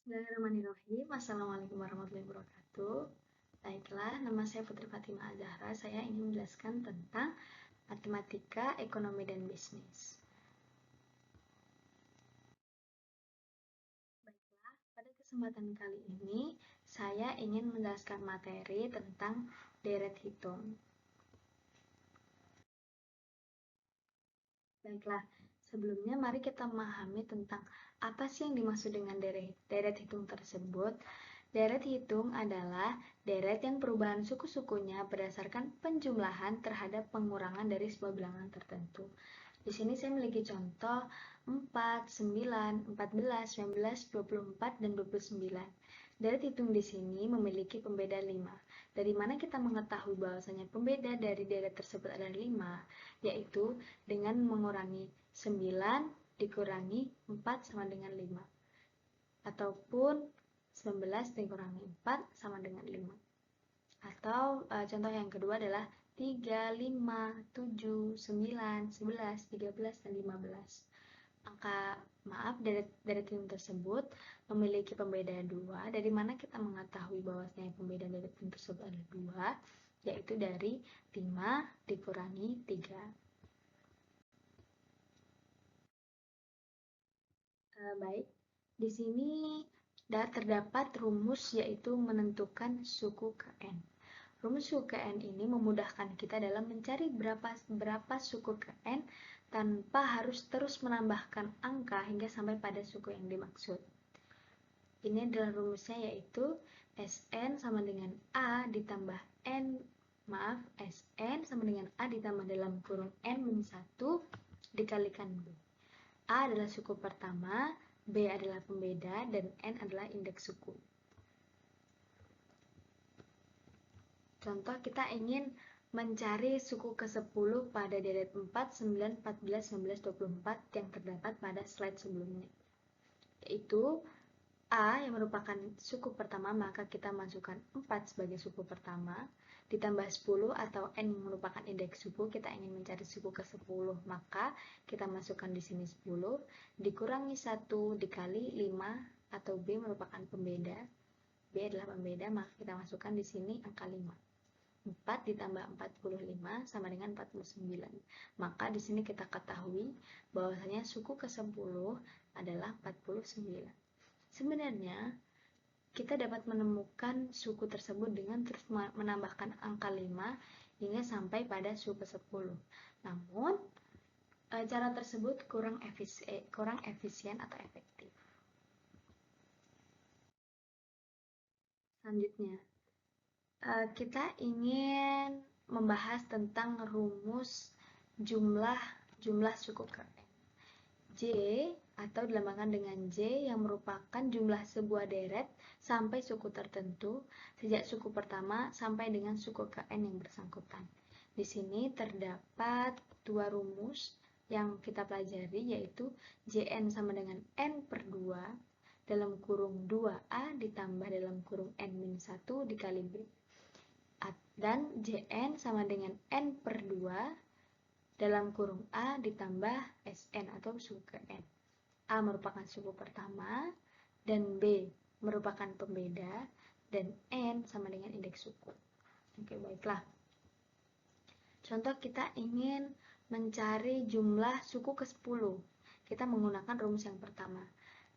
Bismillahirrahmanirrahim. Assalamualaikum warahmatullahi wabarakatuh. Baiklah, nama saya Putri Fatimah Azahra. Saya ingin menjelaskan tentang matematika, ekonomi, dan bisnis. Baiklah, pada kesempatan kali ini saya ingin menjelaskan materi tentang deret hitung. Baiklah, sebelumnya mari kita memahami tentang apa sih yang dimaksud dengan deret hitung tersebut. Deret hitung adalah deret yang perubahan suku-sukunya berdasarkan penjumlahan terhadap pengurangan dari sebuah bilangan tertentu. Di sini saya memiliki contoh 4, 9, 14, 19, 24, dan 29. Deret hitung di sini memiliki pembeda 5. Dari mana kita mengetahui bahwasanya pembeda dari deret tersebut adalah 5? Yaitu dengan mengurangi 9 dikurangi 4 sama dengan 5. Ataupun 19 dikurangi 4 sama dengan 5. Atau contoh yang kedua adalah 3, 5, 7, 9, 11, 13, dan 15. Deret hitung tersebut memiliki pembeda 2. Dari mana kita mengetahui bahwasanya pembeda deret hitung tersebut adalah 2? Yaitu dari 5 dikurangi 3. Baik, di sini terdapat rumus yaitu menentukan suku KN. Rumus suku KN ini memudahkan kita dalam mencari berapa suku KN tanpa harus terus menambahkan angka hingga sampai pada suku yang dimaksud. Ini adalah rumusnya yaitu Sn sama dengan A ditambah Sn sama dengan A ditambah dalam kurung N-1 dikalikan B. A adalah suku pertama, B adalah pembeda, dan N adalah indeks suku. Contoh, kita ingin mencari suku ke-10 pada deret 4, 9, 14, 19, 24 yang terdapat pada slide sebelumnya. Yaitu A yang merupakan suku pertama, maka kita masukkan 4 sebagai suku pertama, ditambah 10 atau N yang merupakan indeks suku, kita ingin mencari suku ke-10, maka kita masukkan di sini 10, dikurangi 1 dikali 5, atau B merupakan pembeda, B adalah pembeda, maka kita masukkan di sini angka 5. 4 ditambah 45 sama dengan 49. Maka di sini kita ketahui bahwasanya suku ke-10 adalah 49. Sebenarnya, kita dapat menemukan suku tersebut dengan terus menambahkan angka 5 hingga sampai pada suku 10. Namun, cara tersebut kurang efisien atau efektif. Selanjutnya, kita ingin membahas tentang rumus jumlah suku KN. J atau dilambangkan dengan J yang merupakan jumlah sebuah deret sampai suku tertentu sejak suku pertama sampai dengan suku KN yang bersangkutan. Di sini terdapat dua rumus yang kita pelajari, yaitu Jn sama dengan N per 2 dalam kurung 2A ditambah dalam kurung N-1 dikali B. Dan Jn sama dengan N per 2 dalam kurung A ditambah Sn atau suku N. A merupakan suku pertama, dan B merupakan pembeda, dan N sama dengan indeks suku. Oke, baiklah. Contoh, kita ingin mencari jumlah suku ke-10. Kita menggunakan rumus yang pertama.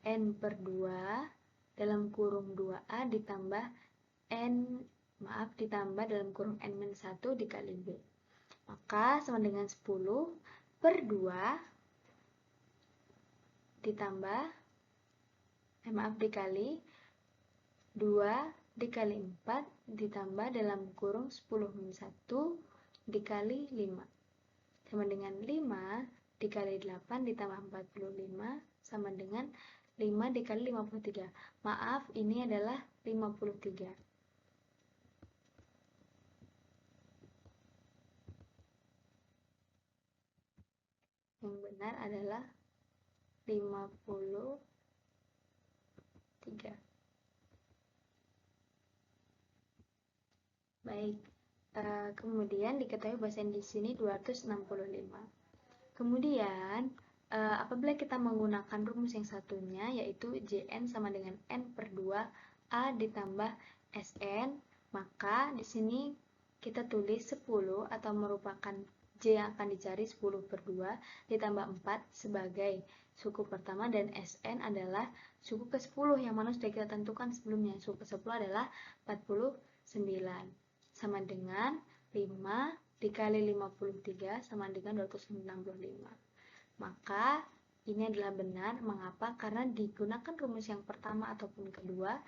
N per 2 dalam kurung 2A ditambah ditambah dalam kurung N-1 dikali B. Maka sama dengan 10 per 2 ditambah dikali 2 dikali 4 ditambah dalam kurung 10-1 dikali 5 sama dengan 5 dikali 8 ditambah 45 sama dengan 5 dikali 53. Maaf, ini adalah 53. Yang benar adalah 53. Baik, kemudian diketahui bahwa di sini 265. Kemudian apabila kita menggunakan rumus yang satunya, yaitu Jn sama dengan N per 2 A ditambah Sn, maka di sini kita tulis 10 atau merupakan J yang akan dicari 10 per 2 ditambah 4 sebagai suku pertama, dan Sn adalah suku ke-10 yang mana sudah kita tentukan sebelumnya. Suku ke-10 adalah 49 sama dengan 5 dikali 53 sama dengan 265. Maka ini adalah benar. Mengapa? Karena digunakan rumus yang pertama ataupun kedua,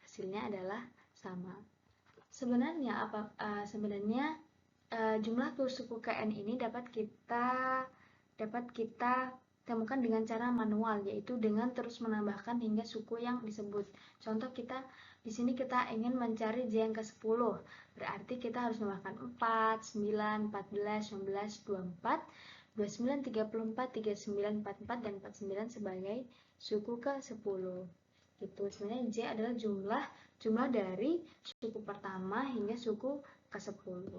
hasilnya adalah sama. Sebenarnya jumlah suku KN ini dapat kita temukan dengan cara manual, yaitu dengan terus menambahkan hingga suku yang disebut. Contoh, di sini kita ingin mencari J yang ke-10, berarti kita harus menambahkan 4, 9, 14, 19, 24, 29, 34, 39, 44, dan 49 sebagai suku ke-10. Gitu. Sebenarnya J adalah jumlah dari suku pertama hingga suku ke-10.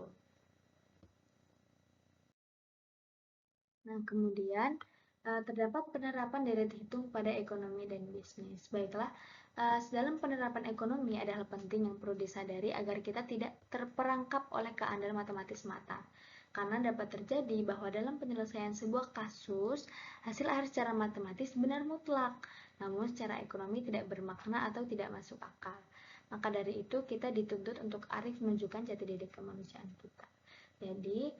Nah, kemudian terdapat penerapan deret hitung pada ekonomi dan bisnis. Baiklah, dalam penerapan ekonomi ada hal penting yang perlu disadari agar kita tidak terperangkap oleh keandalan matematis semata. Karena dapat terjadi bahwa dalam penyelesaian sebuah kasus, hasil akhir secara matematis benar mutlak, namun secara ekonomi tidak bermakna atau tidak masuk akal. Maka dari itu kita dituntut untuk arif menunjukkan jati diri kemanusiaan kita. Jadi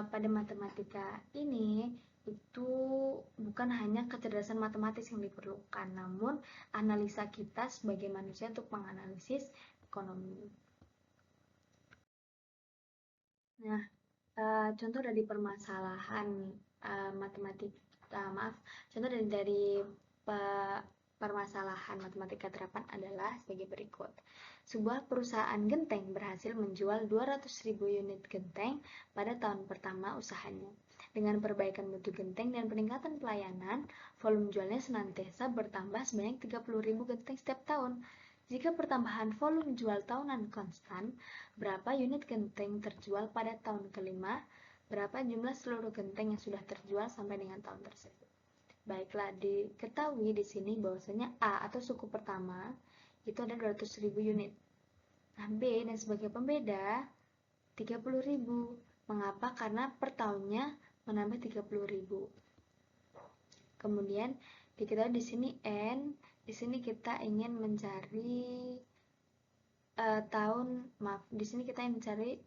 pada matematika ini itu bukan hanya kecerdasan matematis yang diperlukan, namun analisa kita sebagai manusia untuk menganalisis ekonomi. Nah, contoh dari permasalahan contoh dari permasalahan matematika terapan adalah sebagai berikut. Sebuah perusahaan genteng berhasil menjual 200.000 unit genteng pada tahun pertama usahanya. Dengan perbaikan mutu genteng dan peningkatan pelayanan, volume jualnya senantiasa bertambah sebanyak 30.000 genteng setiap tahun. Jika pertambahan volume jual tahunan konstan, berapa unit genteng terjual pada tahun kelima? Berapa jumlah seluruh genteng yang sudah terjual sampai dengan tahun tersebut? Baiklah, diketahui di sini bahwasanya A atau suku pertama itu ada 200.000 unit. Nah, B dan sebagai pembeda 30.000. Mengapa? Karena per tahunnya menambah 30.000. Kemudian diketahui di sini N, di sini kita ingin mencari di sini kita ingin mencari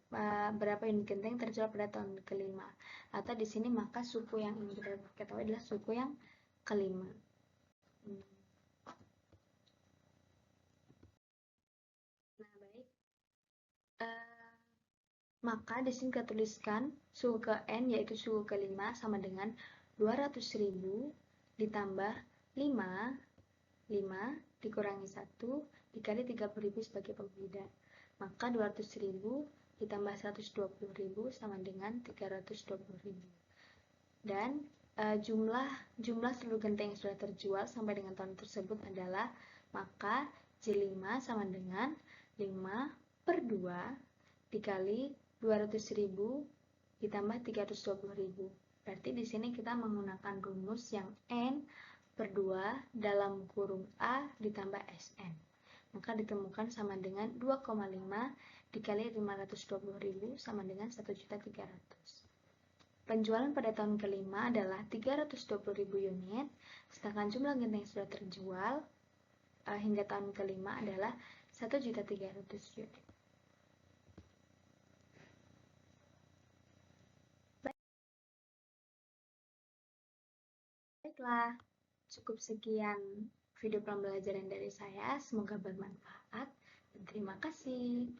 berapa unit genteng terjual pada tahun kelima. Atau di sini maka suku yang ingin kita ketahui adalah suku yang kelima. Nah, baik. Maka di sini kita tuliskan suku ke N, yaitu suku kelima, sama dengan 200.000 ditambah 5 dikurangi 1 dikali 30.000 sebagai pembeda. Maka 200.000 ditambah 120.000 sama dengan 320.000. Dan jumlah seluruh genteng yang sudah terjual sampai dengan tahun tersebut adalah, maka J5 sama dengan 5 per 2 dikali 200.000 ditambah 320.000. Berarti di sini kita menggunakan rumus yang N per 2 dalam kurung A ditambah Sn. Maka ditemukan sama dengan 2,5 dikali 520.000 sama dengan 1.300.000. Penjualan pada tahun kelima adalah 320.000 unit, sedangkan jumlah genteng yang sudah terjual hingga tahun kelima adalah 1.300.000 unit. Baiklah, cukup sekian video pembelajaran dari saya. Semoga bermanfaat dan terima kasih.